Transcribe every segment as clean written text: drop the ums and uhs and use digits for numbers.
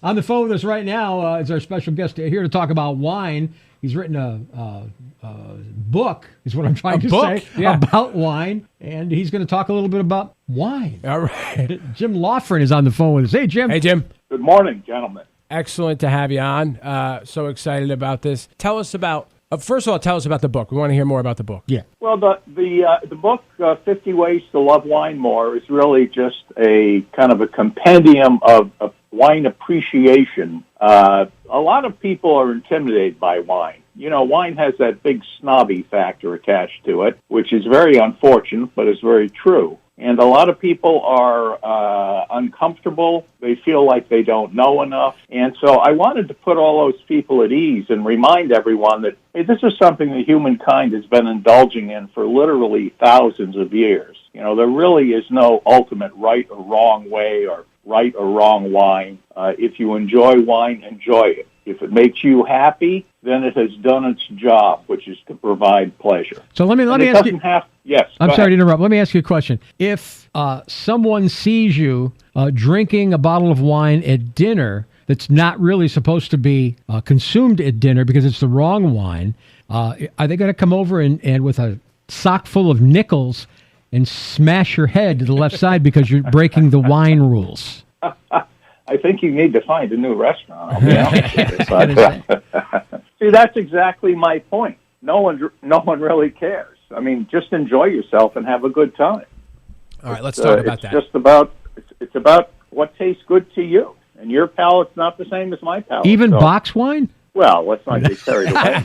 On the phone with us right now is our special guest here to talk about wine. He's written a book, is what I'm trying to say, about wine, and he's going to talk a little bit about wine. All right. Jim Laughren is on the phone with us. Hey, Jim. Hey, Jim. Good morning, gentlemen. Excellent to have you on. So excited about this. Tell us about, first of all, tell us about the book. We want to hear more about the book. Yeah. Well, the book, 50 Ways to Love Wine More, is really just a kind of a compendium of wine appreciation. A lot of people are intimidated by wine. You know, wine has that big snobby factor attached to it, which is very unfortunate, but is very true. And a lot of people are uncomfortable. They feel like they don't know enough. And so I wanted to put all those people at ease and remind everyone that, hey, this is something that humankind has been indulging in for literally thousands of years. You know, there really is no ultimate right or wrong way or right or wrong wine. If you enjoy wine, enjoy it. If it makes you happy, then it has done its job, which is to provide pleasure. So let me ask you. Yes. I'm sorry to interrupt. Let me ask you a question. If someone sees you drinking a bottle of wine at dinner that's not really supposed to be consumed at dinner because it's the wrong wine, are they going to come over and with a sock full of nickels and smash your head to the left side because you're breaking the wine rules? I think you need to find a new restaurant. I'll be honest with you. See, that's exactly my point. No one really cares. I mean, just enjoy yourself and have a good time. All right, let's talk about that. It's about what tastes good to you, and your palate's not the same as my palate. Even box wine? Well, let's not get carried away.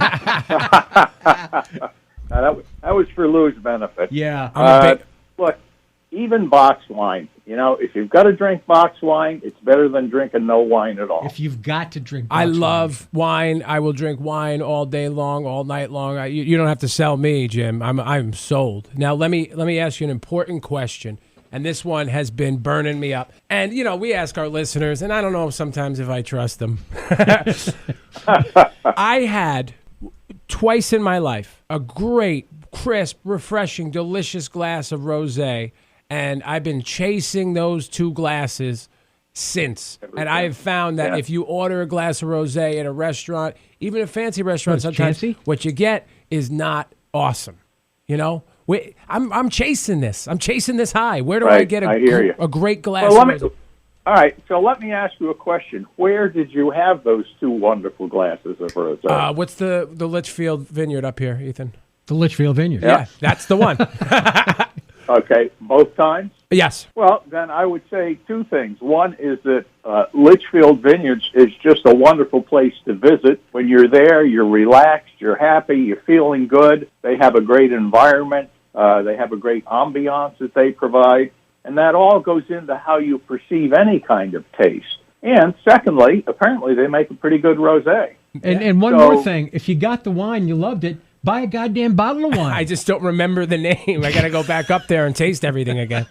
That was for Lou's benefit. Yeah. Look, even box wine. You know, if you've got to drink box wine, it's better than drinking no wine at all. If you've got to drink box I love wine. I will drink wine all day long, all night long. You don't have to sell me, Jim. I'm sold. Now, let me ask you an important question, and this one has been burning me up. And, you know, we ask our listeners, and I don't know sometimes if I trust them. I had, twice in my life, a great, crisp, refreshing, delicious glass of rosé, and I've been chasing those two glasses since. And I have found that if you order a glass of rosé at a restaurant, even a fancy restaurant, sometimes what you get is not awesome. You know, I'm chasing this. I'm chasing this high. Where do I get a great glass of rosé? All right, so let me ask you a question. Where did you have those two wonderful glasses of rosé? What's the Litchfield Vineyard up here, Ethan? The Litchfield Vineyard. Yeah, that's the one. Okay, both times? Yes. Well, then I would say two things. One is that Litchfield Vineyards is just a wonderful place to visit. When you're there, you're relaxed, you're happy, you're feeling good. They have a great environment. They have a great ambiance that they provide. And that all goes into how you perceive any kind of taste. And secondly, apparently they make a pretty good rosé. And one more thing. If you got the wine, you loved it, buy a goddamn bottle of wine. I just don't remember the name. I got to go back up there and taste everything again.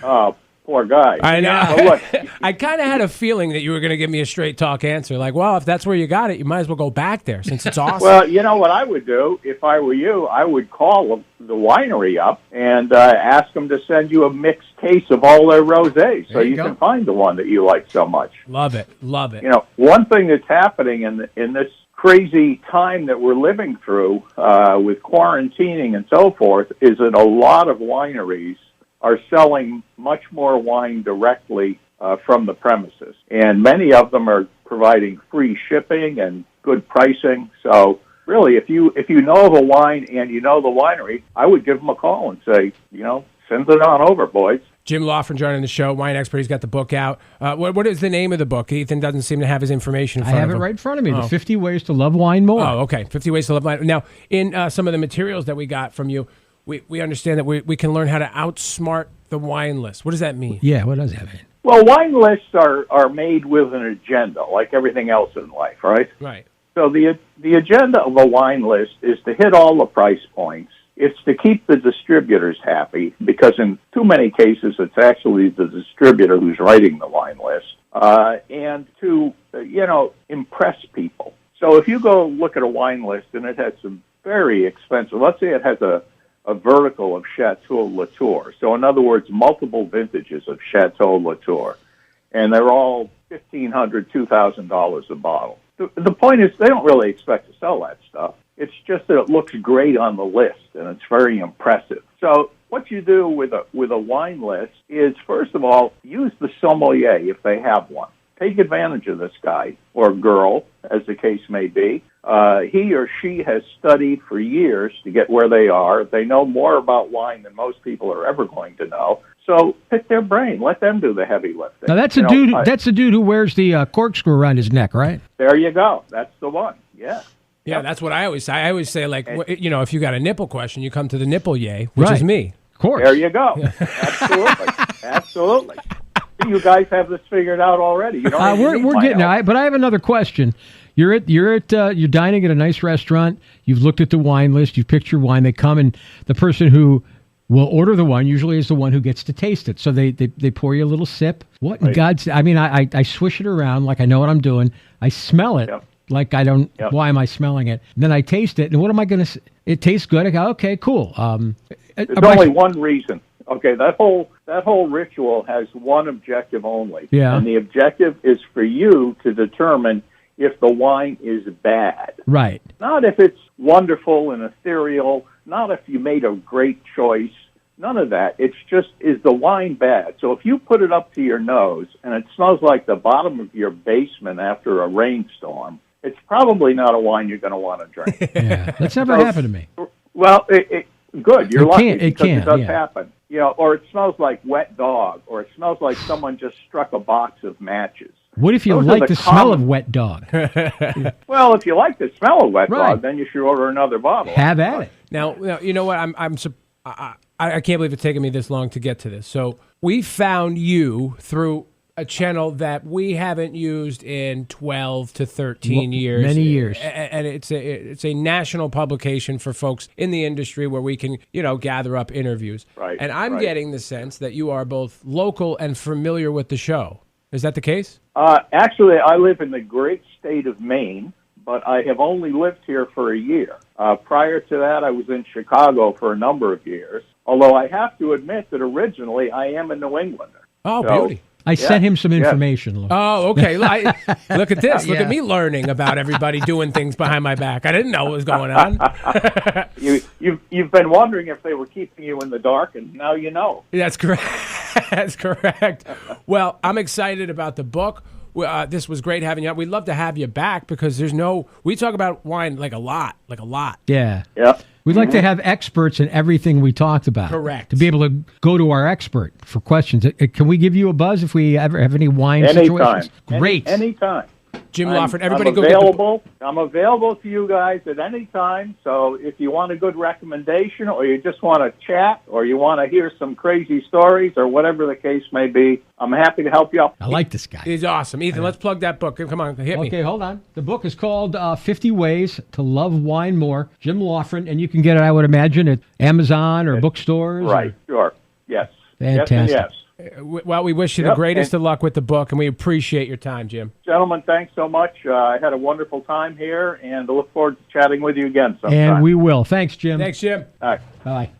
Oh, poor guy. I know. Yeah, well, look, I kind of had a feeling that you were going to give me a straight talk answer. Like, well, if that's where you got it, you might as well go back there since it's awesome. Well, you know what I would do if I were you? I would call the winery up and ask them to send you a mixed case of all their rosés so you can find the one that you like so much. Love it. Love it. You know, one thing that's happening in this crazy time that we're living through with quarantining and so forth is that a lot of wineries are selling much more wine directly from the premises. And many of them are providing free shipping and good pricing. So really, if you know of a wine and you know the winery, I would give them a call and say, you know, send it on over, boys. Jim Laughren joining the show, wine expert. He's got the book out. What is the name of the book? Ethan doesn't seem to have his information in front of him. I have it right in front of me. The 50 Ways to Love Wine More. Oh, okay. 50 Ways to Love Wine. Now, in some of the materials that we got from you, we understand that we can learn how to outsmart the wine list. What does that mean? Yeah, what does that mean? Well, wine lists are made with an agenda, like everything else in life, right? Right. So the agenda of a wine list is to hit all the price points. It's to keep the distributors happy, because in too many cases, it's actually the distributor who's writing the wine list, and to, impress people. So if you go look at a wine list and it has some very expensive, let's say it has a vertical of Chateau Latour. So in other words, multiple vintages of Chateau Latour. And they're all $1,500, $2,000 a bottle. The point is, they don't really expect to sell that stuff. It's just that it looks great on the list, and it's very impressive. So what you do with a wine list is, first of all, use the sommelier if they have one. Take advantage of this guy or girl, as the case may be. He or she has studied for years to get where they are. They know more about wine than most people are ever going to know. So pick their brain. Let them do the heavy lifting. Now that's that's the dude who wears the corkscrew around his neck, right? There you go. That's the one. Yeah. Yeah, that's what I always say. I always say, like, if you got a nipple question, you come to the nipple yay, which is me. Of course. There you go. Absolutely. Absolutely. You guys have this figured out already. You don't we're getting it. But I have another question. You're dining at a nice restaurant. You've looked at the wine list. You've picked your wine. They come, and the person who will order the wine usually is the one who gets to taste it. So they pour you a little sip. What in God's? I mean, I swish it around like I know what I'm doing. I smell it. Yep. Like I don't. Yep. Why am I smelling it? And then I taste it, and what am I going to? It tastes good. I go, okay, cool. There's only one reason. Okay, that whole ritual has one objective only. Yeah. And the objective is for you to determine if the wine is bad. Right. Not if it's wonderful and ethereal, not if you made a great choice, none of that. It's just, is the wine bad? So if you put it up to your nose and it smells like the bottom of your basement after a rainstorm, it's probably not a wine you're going to want to drink. Yeah, that's never happened to me. Well, good. You're lucky because it does yeah. happen. Or it smells like wet dog, or it smells like someone just struck a box of matches. What if you like the smell of wet dog? Well, if you like the smell of wet dog, then you should order another bottle. Have at it. Now, you know what? I can't believe it's taken me this long to get to this. So we found you through a channel that we haven't used in 12 to 13 years. Many years. And it's a national publication for folks in the industry where we can, gather up interviews. Right. And I'm getting the sense that you are both local and familiar with the show. Is that the case? Actually, I live in the great state of Maine, but I have only lived here for a year. Prior to that, I was in Chicago for a number of years, although I have to admit that originally I am a New Englander. Oh, beauty. I sent him some information. Luke. Oh, okay. Look at this. Look at me learning about everybody doing things behind my back. I didn't know what was going on. You've been wondering if they were keeping you in the dark, and now you know. That's correct. That's correct. Well, I'm excited about the book. This was great having you out. We'd love to have you back because we talk about wine like a lot. Yeah. Yeah. We'd like to have experts in everything we talked about. Correct. To be able to go to our expert for questions. Can we give you a buzz if we ever have any wine situations? Great. Anytime. Jim Laughren, everybody I'm go available. I'm available to you guys at any time. So if you want a good recommendation, or you just want to chat, or you want to hear some crazy stories, or whatever the case may be, I'm happy to help you out. I like this guy. He's awesome. Ethan, let's plug that book. Come on, hit me. Okay, hold on. The book is called 50 Ways to Love Wine More. Jim Laughren, and you can get it, I would imagine, at Amazon or bookstores. Right, sure. Yes. Fantastic. Yes. Well, we wish you the greatest of luck with the book, and we appreciate your time, Jim. Gentlemen, thanks so much. I had a wonderful time here, and I look forward to chatting with you again sometime. And we will. Thanks, Jim. Thanks, Jim. All right. Bye.